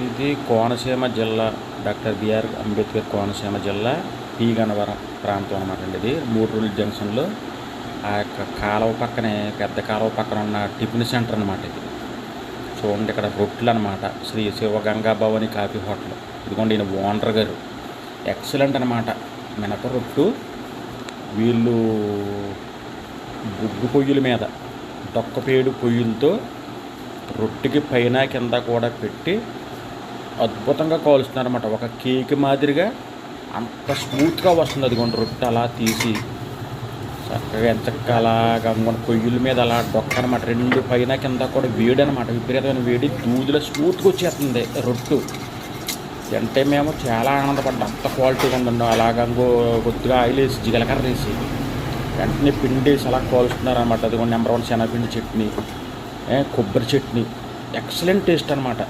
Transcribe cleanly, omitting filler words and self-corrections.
ఇది కోనసీమ జిల్లా, doctor BR Ambedkar Konaseema జిల్లా పి గన్నవరం ప్రాంతం అనమాట అండి. ఇది 3 రోడ్ల జంక్షన్లో ఆ యొక్క కాలువ పక్కనే, పెద్ద కాలువ పక్కన ఉన్న టిఫిన్ సెంటర్ అనమాట ఇది. చూడండి, ఇక్కడ రొట్టెలు అనమాట. Shri Sivaganga Bhavani coffee hotel. ఇదిగోండి, ఈయన ఓనర్ గారు. ఎక్సలెంట్ అనమాట. మినప రొట్టు వీళ్ళు బొగ్గు పొయ్యిల మీద, డొక్కపేడు పొయ్యిలతో రొట్టెకి పైన కింద కూడా పెట్టి అద్భుతంగా కాలుస్తున్నారు అనమాట. ఒక కేక్ మాదిరిగా అంత స్మూత్గా వస్తుంది. అదిగోండి, రొట్టె అలా తీసి చక్కగా ఎంచక్క అలాగా పొయ్యిల మీద అలా డొక్క అనమాట. 2 పైన కింద కూడా వేడి అనమాట, విపరీతమైన వేడి. దూదిలో స్మూత్గా వచ్చేస్తుంది రొట్టు. అంటే మేము చాలా ఆనందపడ్డాం, అంత క్వాలిటీగా ఉందండి. అలాగా కొద్దిగా ఆయిల్ వేసి, జీలకర్ర వేసి వెంటనే పిండి వేసి అలా కాలుస్తున్నారు అనమాట. అదిగోండి, నెంబర్ 1 శనగపిండి చట్నీ, కొబ్బరి చట్నీ, ఎక్సలెంట్ టేస్ట్ అనమాట.